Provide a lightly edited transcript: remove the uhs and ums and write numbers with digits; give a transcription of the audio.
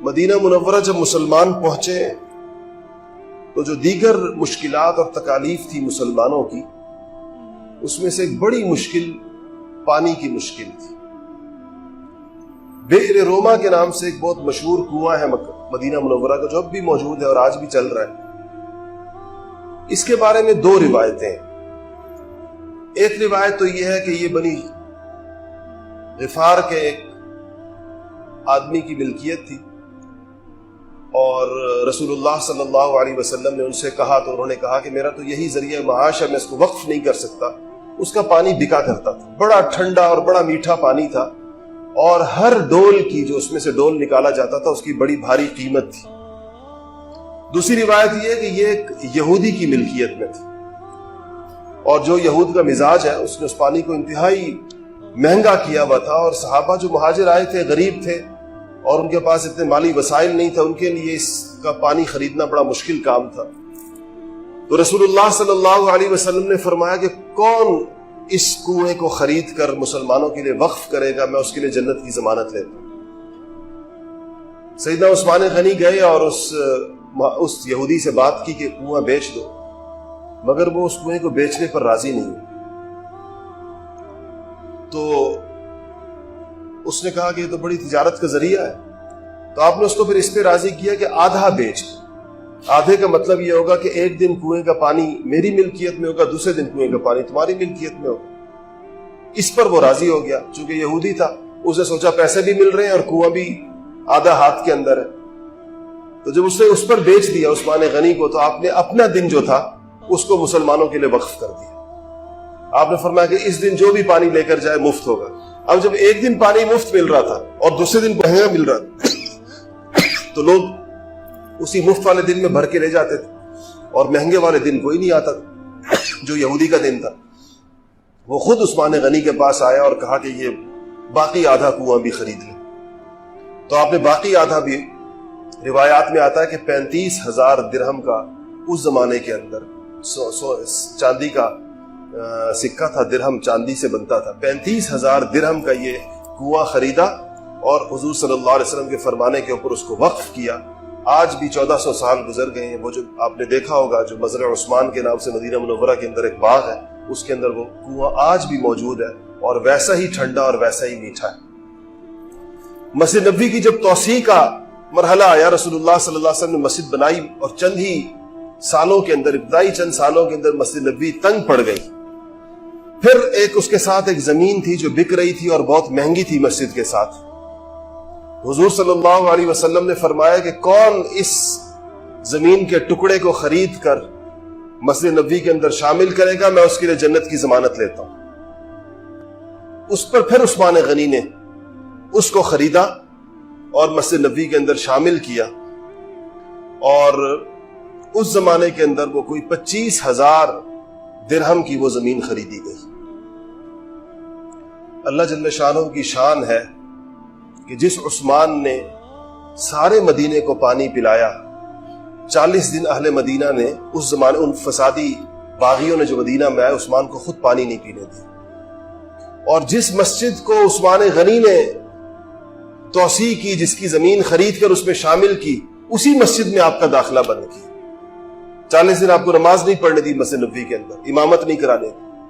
مدینہ منورہ جب مسلمان پہنچے تو جو دیگر مشکلات اور تکالیف تھی مسلمانوں کی، اس میں سے ایک بڑی مشکل پانی کی مشکل تھی۔ بئر روما کے نام سے ایک بہت مشہور کنواں ہے مدینہ منورہ کا، جو اب بھی موجود ہے اور آج بھی چل رہا ہے۔ اس کے بارے میں دو روایتیں ہیں۔ ایک روایت تو یہ ہے کہ یہ بنی غفار کے ایک آدمی کی ملکیت تھی، اور رسول اللہ صلی اللہ علیہ وسلم نے ان سے کہا تو انہوں نے کہا کہ میرا تو یہی ذریعہ معاش ہے، میں اس کو وقف نہیں کر سکتا۔ اس کا پانی بکا کرتا تھا، بڑا ٹھنڈا اور بڑا میٹھا پانی تھا، اور ہر ڈول کی جو اس میں سے ڈول نکالا جاتا تھا اس کی بڑی بھاری قیمت تھی۔ دوسری روایت یہ ہے کہ یہ ایک یہودی کی ملکیت میں تھی، اور جو یہود کا مزاج ہے اس نے اس پانی کو انتہائی مہنگا کیا ہوا تھا، اور صحابہ جو مہاجر آئے تھے غریب تھے اور ان کے پاس اتنے مالی وسائل نہیں تھا، ان کے لیے اس کا پانی خریدنا بڑا مشکل کام تھا۔ تو رسول اللہ صلی اللہ علیہ وسلم نے فرمایا کہ کون اس کنویں کو خرید کر مسلمانوں کے لیے وقف کرے گا، میں اس کے لیے جنت کی ضمانت لیتا ہوں۔ سیدنا عثمان غنی گئے اور اس یہودی سے بات کی کہ کنواں بیچ دو، مگر وہ اس کنویں کو بیچنے پر راضی نہیں ہوئی۔ تو اس نے کہا کہ یہ تو بڑی تجارت کا ذریعہ ہے، تو آپ نے اس کو پھر اس پہ راضی کیا کہ آدھا بیچ دو۔ آدھے کا مطلب یہ ہوگا کہ ایک دن کنویں کا پانی میری ملکیت میں ہوگا، دوسرے دن کنویں کا پانی تمہاری ملکیت میں ہوگا۔ اس پر وہ راضی ہو گیا، چونکہ یہودی تھا، اس نے سوچا پیسے بھی مل رہے ہیں اور کنواں بھی آدھا ہاتھ کے اندر ہے۔ تو جب اس نے اس پر بیچ دیا عثمان غنی کو، تو آپ نے اپنا دن جو تھا اس کو مسلمانوں کے لیے وقف کر دیا۔ آپ نے فرمایا کہ اس دن جو بھی پانی لے کر جائے مفت ہوگا۔ اب جب ایک دن پانی مفت مل رہا تھا اور دوسرے دن مہنگا مل رہا تھا، تو لوگ اسی مفت والے دن میں بھر کے لے جاتے تھے، اور مہنگے والے دن کوئی نہیں آتا تھا جو یہودی کا دن تھا۔ وہ خود عثمان غنی کے پاس آیا اور کہا کہ یہ باقی آدھا کنواں بھی خرید لیں۔ تو آپ نے باقی آدھا بھی، روایات میں آتا ہے کہ 35,000 درہم کا اس زمانے کے اندر چاندی کا سکہ تھا، درہم چاندی سے بنتا تھا، 35,000 درہم کا یہ کنواں خریدا اور حضور صلی اللہ علیہ وسلم کے فرمانے کے اوپر اس کو وقف کیا۔ آج بھی 1400 سال گزر گئے ہیں، وہ جو آپ نے دیکھا ہوگا جو مزرع عثمان کے نام سے مدینہ منورہ کے اندر ایک باغ ہے، اس کے اندر وہ کنواں آج بھی موجود ہے، اور ویسا ہی ٹھنڈا اور ویسا ہی میٹھا ہے۔ مسجد نبوی کی جب توسیع کا مرحلہ آیا، رسول اللہ صلی اللہ علیہ وسلم نے مسجد بنائی، اور چند ہی سالوں کے اندر، ابتدائی چند سالوں کے اندر مسجد نبوی تنگ پڑ گئی۔ پھر ایک اس کے ساتھ ایک زمین تھی جو بک رہی تھی اور بہت مہنگی تھی مسجد کے ساتھ۔ حضور صلی اللہ علیہ وسلم نے فرمایا کہ کون اس زمین کے ٹکڑے کو خرید کر مسجد نبوی کے اندر شامل کرے گا، میں اس کے لیے جنت کی ضمانت لیتا ہوں۔ اس پر پھر عثمان غنی نے اس کو خریدا اور مسجد نبوی کے اندر شامل کیا، اور اس زمانے کے اندر وہ کوئی 25,000 درہم کی وہ زمین خریدی گئی۔ اللہ جل شانہ کی شان ہے کہ جس عثمان نے سارے مدینے کو پانی پلایا، 40 دن اہل مدینہ نے اس زمانے، ان فسادی باغیوں نے جو مدینہ میں آئے، عثمان کو خود پانی نہیں پینے دیا۔ اور جس مسجد کو عثمان غنی نے توسیع کی، جس کی زمین خرید کر اس میں شامل کی، اسی مسجد میں آپ کا داخلہ بند کیا۔ 40 دن آپ کو نماز نہیں پڑھنے دی مسجد نبوی کے اندر، امامت نہیں کرانے دی۔